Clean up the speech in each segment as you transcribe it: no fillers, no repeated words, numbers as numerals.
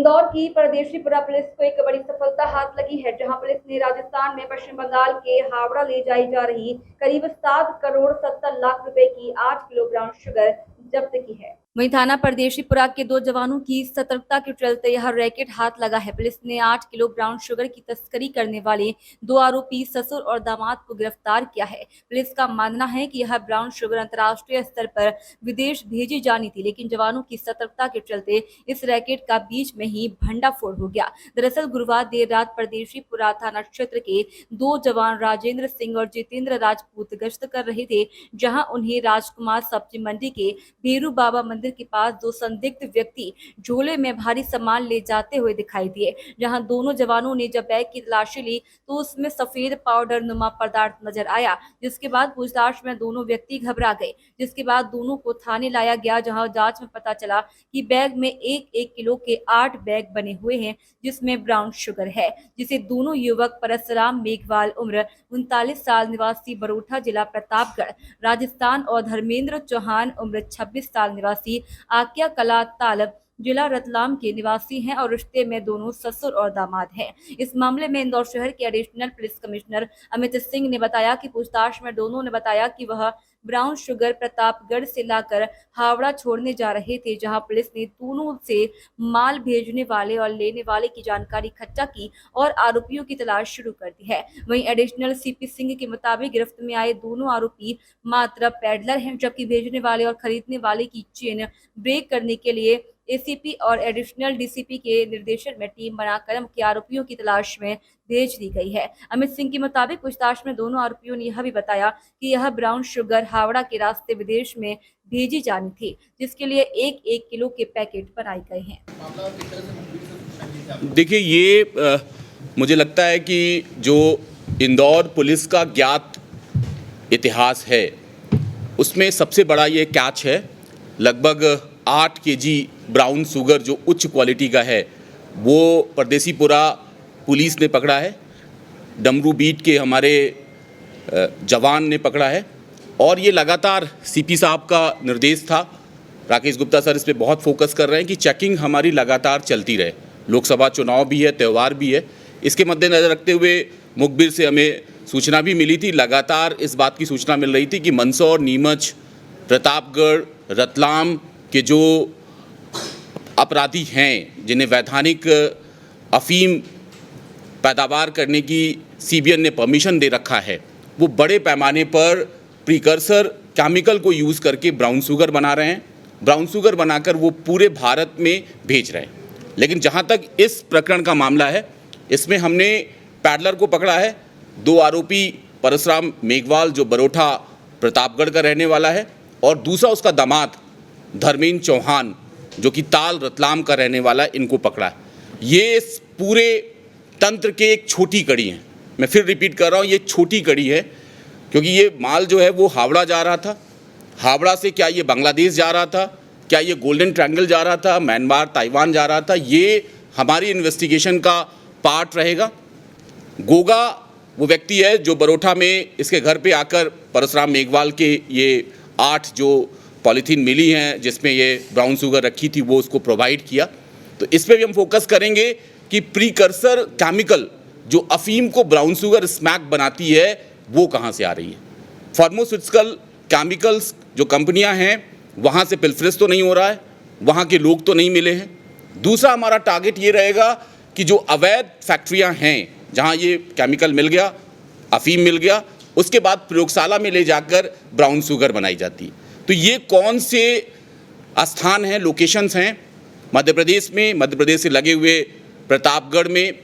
इंदौर की परदेशीपुरा पुलिस को एक बड़ी सफलता हाथ लगी है, जहां पुलिस ने राजस्थान में पश्चिम बंगाल के हावड़ा ले जाई जा रही करीब 7 करोड़ 70 लाख रुपए की 8 किलोग्राम शुगर जब्त की है। वहीं थाना परदेशीपुरा के 2 जवानों की सतर्कता के चलते यह रैकेट हाथ लगा है। पुलिस ने 8 किलो ब्राउन शुगर की तस्करी करने वाले 2 आरोपी ससुर और दामाद को गिरफ्तार किया है। पुलिस का मानना है कि यह ब्राउन शुगर अंतर्राष्ट्रीय स्तर पर विदेश भेजी जानी थी, लेकिन जवानों की सतर्कता के चलते इस रैकेट का बीच में ही भंडाफोड़ हो गया। दरअसल गुरुवार देर रात परदेशीपुरा थाना क्षेत्र के 2 जवान राजेंद्र सिंह और जितेंद्र राजपूत गश्त कर रहे थे, जहां उन्हें राजकुमार सब्जी मंडी के भीरू बाबा मंदिर के पास 2 संदिग्ध व्यक्ति झोले में भारी सामान ले जाते हुए दिखाई दिए। जहां दोनों जवानों ने जब बैग की तलाशी ली तो उसमें सफेद पाउडर नुमा पदार्थ नजर आया, जिसके बाद पूछताछ में दोनों व्यक्ति घबरा गए। जिसके बाद दोनों को थाने लाया गया, जहां जांच में पता चला कि बैग में 1-1 किलो के 8 बैग बने हुए हैं, जिसमें ब्राउन शुगर है, जिसे दोनों युवक परसराम मेघवाल उम्र 39 साल निवासी बरोठा जिला प्रतापगढ़ राजस्थान और धर्मेंद्र चौहान उम्र 26 साल निवासी आकिया कला तालब जिला रतलाम के निवासी हैं और रिश्ते में दोनों ससुर और दामाद हैं। इस मामले में इंदौर शहर के additional police commissioner Amit Singh ने बताया कि पूछताछ में दोनों ने बताया कि वह ब्राउन शुगर प्रतापगढ़ से लाकर हावड़ा छोड़ने जा रहे थे, जहां पुलिस ने दोनों से माल भेजने वाले और लेने वाले की जानकारी इकट्ठा की और आरोपियों की तलाश शुरू कर दी है। वहीं एडिशनल सीपी सिंह के मुताबिक गिरफ्त में आए दोनों आरोपी मात्र पैडलर हैं, जबकि भेजने वाले और खरीदने वाले की चेन ब्रेक करने के लिए एसीपी और एडिशनल डीसीपी के निर्देशन में टीम बनाकर मुख्य आरोपियों की तलाश में भेज दी गई है। अमित सिंह के मुताबिक पूछताछ में दोनों आरोपियों ने यह भी बताया कि यह ब्राउन शुगर हावड़ा के रास्ते विदेश में भेजी जानी थी, जिसके लिए 1-1 किलो के पैकेट बनाए गए हैं। देखिए, ये मुझे लगता है कि जो इंदौर पुलिस का ज्ञात इतिहास है उसमें सबसे बड़ा ये कैच है। लगभग 8 केजी ब्राउन शुगर जो उच्च क्वालिटी का है वो परदेशीपुरा पुलिस ने पकड़ा है, डमरू बीट के हमारे जवान ने पकड़ा है और ये लगातार सीपी साहब का निर्देश था। राकेश गुप्ता सर इस पे बहुत फोकस कर रहे हैं कि चेकिंग हमारी लगातार चलती रहे। लोकसभा चुनाव भी है, त्यौहार भी है, इसके मद्देनज़र रखते हुए मुखबिर से हमें सूचना भी मिली थी। लगातार इस बात की सूचना मिल रही थी कि मंदसौर, नीमच, प्रतापगढ़, रतलाम के जो अपराधी हैं जिन्हें वैधानिक अफीम पैदावार करने की सीबीएन ने परमिशन दे रखा है, वो बड़े पैमाने पर प्रीकर्सर केमिकल को यूज़ करके ब्राउन शुगर बना रहे हैं। ब्राउन शुगर बनाकर वो पूरे भारत में भेज रहे हैं। लेकिन जहाँ तक इस प्रकरण का मामला है, इसमें हमने पैडलर को पकड़ा है। 2 आरोपी परसराम मेघवाल जो बरोठा प्रतापगढ़ का रहने वाला है और दूसरा उसका दामाद धर्मेंद्र चौहान जो कि ताल रतलाम का रहने वाला है, इनको पकड़ा है। ये इस पूरे तंत्र के एक छोटी कड़ी है। मैं फिर रिपीट कर रहा हूँ, ये छोटी कड़ी है क्योंकि ये माल जो है वो हावड़ा जा रहा था। हावड़ा से क्या ये बांग्लादेश जा रहा था, क्या ये गोल्डन ट्रायंगल जा रहा था, म्यांमार, ताइवान जा रहा था, ये हमारी इन्वेस्टिगेशन का पार्ट रहेगा। गोगा वो व्यक्ति है जो बरोठा में इसके घर पे आकर परसराम मेघवाल के ये 8 जो पॉलीथीन मिली हैं जिसमें ये ब्राउन शुगर रखी थी वो उसको प्रोवाइड किया। तो इस पर भी हम फोकस करेंगे कि प्रीकर्सर केमिकल जो अफीम को ब्राउन शुगर स्मैक बनाती है वो कहाँ से आ रही है। फार्मास्यूटिकल केमिकल्स जो कंपनियां हैं वहाँ से पिल्फरेज तो नहीं हो रहा है, वहाँ के लोग तो नहीं मिले हैं। दूसरा हमारा टारगेट ये रहेगा कि जो अवैध फैक्ट्रियाँ हैं जहाँ ये केमिकल मिल गया, अफीम मिल गया, उसके बाद प्रयोगशाला में ले जाकर ब्राउन शुगर बनाई जाती है। तो ये कौन से स्थान हैं, लोकेशंस हैं मध्य प्रदेश में, मध्य प्रदेश से लगे हुए प्रतापगढ़ में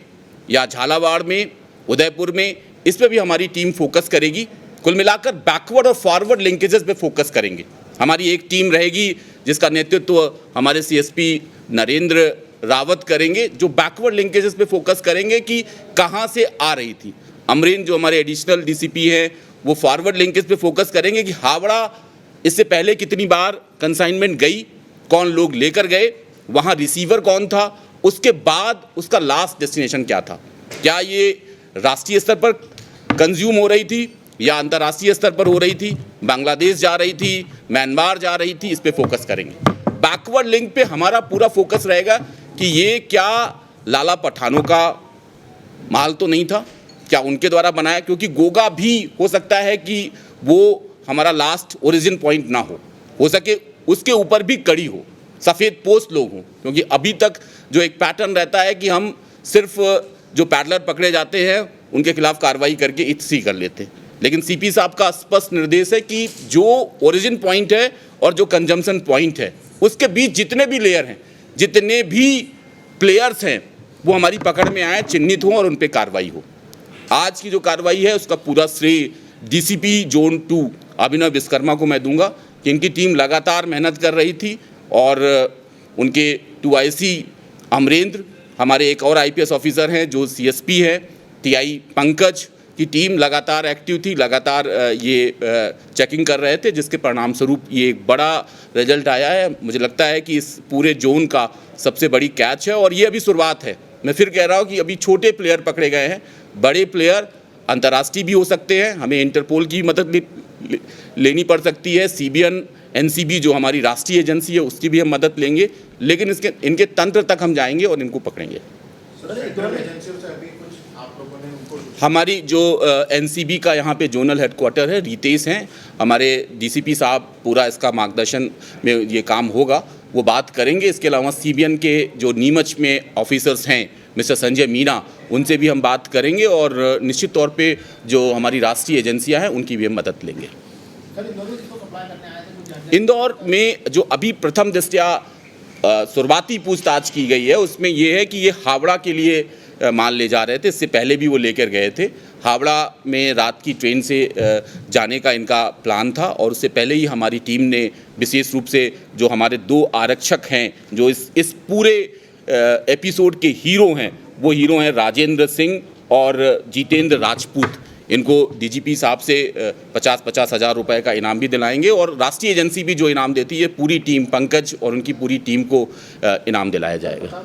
या झालावाड़ में, उदयपुर में, इस पर भी हमारी टीम फोकस करेगी। कुल मिलाकर बैकवर्ड और फॉरवर्ड लिंकेजेस पे फोकस करेंगे। हमारी एक टीम रहेगी जिसका नेतृत्व हमारे सीएसपी नरेंद्र रावत करेंगे, जो बैकवर्ड लिंकेजेस पे फोकस करेंगे कि कहाँ से आ रही थी। अमरीन जो हमारे एडिशनल डीसीपी हैं वो फॉरवर्ड लिंकेज पे फोकस करेंगे कि हावड़ा इससे पहले कितनी बार कंसाइनमेंट गई, कौन लोग लेकर गए, वहाँ रिसीवर कौन था, उसके बाद उसका लास्ट डेस्टिनेशन क्या था, क्या ये राष्ट्रीय स्तर पर कंज्यूम हो रही थी या अंतर्राष्ट्रीय स्तर पर हो रही थी, बांग्लादेश जा रही थी, म्यांमार जा रही थी, इस पे फोकस करेंगे। बैकवर्ड लिंक पे हमारा पूरा फोकस रहेगा कि ये क्या लाला पठानों का माल तो नहीं था, क्या उनके द्वारा बनाया, क्योंकि गोगा भी हो सकता है कि वो हमारा लास्ट ओरिजिन पॉइंट ना हो सके उसके ऊपर भी कड़ी हो, सफ़ेद पोस्ट लोग हों, क्योंकि अभी तक जो एक पैटर्न रहता है कि हम सिर्फ जो पैडलर पकड़े जाते हैं उनके खिलाफ कार्रवाई करके इत्सी कर लेते हैं, लेकिन सीपी साहब का स्पष्ट निर्देश है कि जो ओरिजिन पॉइंट है और जो कंजम्पशन पॉइंट है उसके बीच जितने भी लेयर हैं, जितने भी प्लेयर्स हैं, वो हमारी पकड़ में आए, चिन्हित हों और उन पर कार्रवाई हो। आज की जो कार्रवाई है उसका पूरा श्रेय डीसीपी जोन 2 अभिनव विश्वकर्मा को मैं दूंगा कि इनकी टीम लगातार मेहनत कर रही थी और उनके 2IC अमरेंद्र, हमारे एक और IPS ऑफिसर हैं जो CSP हैं, TI पंकज की टीम लगातार एक्टिव थी, लगातार ये चेकिंग कर रहे थे, जिसके परिणाम स्वरूप ये एक बड़ा रिजल्ट आया है। मुझे लगता है कि इस पूरे जोन का सबसे बड़ी कैच है और ये अभी शुरुआत है। मैं फिर कह रहा हूँ कि अभी छोटे प्लेयर पकड़े गए हैं, बड़े प्लेयर अंतर्राष्ट्रीय भी हो सकते हैं, हमें इंटरपोल की मदद लेनी पड़ सकती है, CBN NCB जो हमारी राष्ट्रीय एजेंसी है उसकी भी हम मदद लेंगे, लेकिन इनके तंत्र तक हम जाएंगे और इनको पकड़ेंगे। हमारी जो NCB का यहाँ पे जोनल हेडक्वार्टर है, रितेश हैं, हमारे DCP साहब पूरा इसका मार्गदर्शन में ये काम होगा, वो बात करेंगे। इसके अलावा CBN के जो नीमच में ऑफिसर्स हैं मिस्टर संजय मीना, उनसे भी हम बात करेंगे और निश्चित तौर पे जो हमारी राष्ट्रीय एजेंसियां हैं उनकी भी हम मदद लेंगे। इंदौर में जो अभी प्रथम दृष्टया शुरुआती पूछताछ की गई है उसमें ये है कि ये हावड़ा के लिए माल ले जा रहे थे, इससे पहले भी वो लेकर गए थे। हावड़ा में रात की ट्रेन से जाने का इनका प्लान था और उससे पहले ही हमारी टीम ने विशेष रूप से जो हमारे 2 आरक्षक हैं जो इस पूरे एपिसोड के हीरो हैं, वो हीरो हैं राजेंद्र सिंह और जितेंद्र राजपूत। इनको DGP साहब से 50-50 हज़ार रुपए का इनाम भी दिलाएंगे और राष्ट्रीय एजेंसी भी जो इनाम देती है पूरी टीम, पंकज और उनकी पूरी टीम को इनाम दिलाया जाएगा।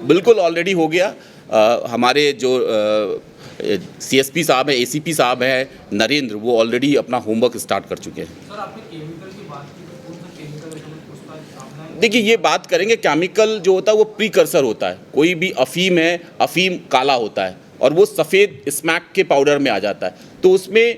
बिल्कुल ऑलरेडी हो गया। हमारे जो CSP साहब हैं, ACP साहब हैं नरेंद्र, वो ऑलरेडी अपना होमवर्क स्टार्ट कर चुके हैं। सर, आपने केमिकल की बात की तो कौन सा केमिकल है उसका सामना है? देखिए ये बात करेंगे, केमिकल जो होता है वो प्रीकर्सर होता है। कोई भी अफीम है, अफीम काला होता है और वो सफ़ेद स्मैक के पाउडर में आ जाता है, तो उसमें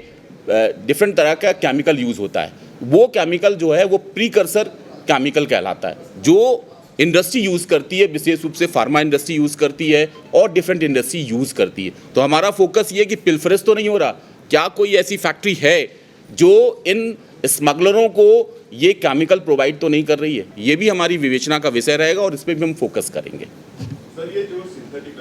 डिफरेंट तरह का केमिकल यूज़ होता है। वो केमिकल जो है वो प्रीकर्सर केमिकल कहलाता है, जो इंडस्ट्री यूज़ करती है, विशेष रूप से फार्मा इंडस्ट्री यूज़ करती है और डिफरेंट इंडस्ट्री यूज़ करती है। तो हमारा फोकस ये है कि पिल्फरेज तो नहीं हो रहा, क्या कोई ऐसी फैक्ट्री है जो इन स्मगलरों को ये केमिकल प्रोवाइड तो नहीं कर रही है। ये भी हमारी विवेचना का विषय रहेगा और इस पर भी हम फोकस करेंगे। सर, ये जो सिंथेटिक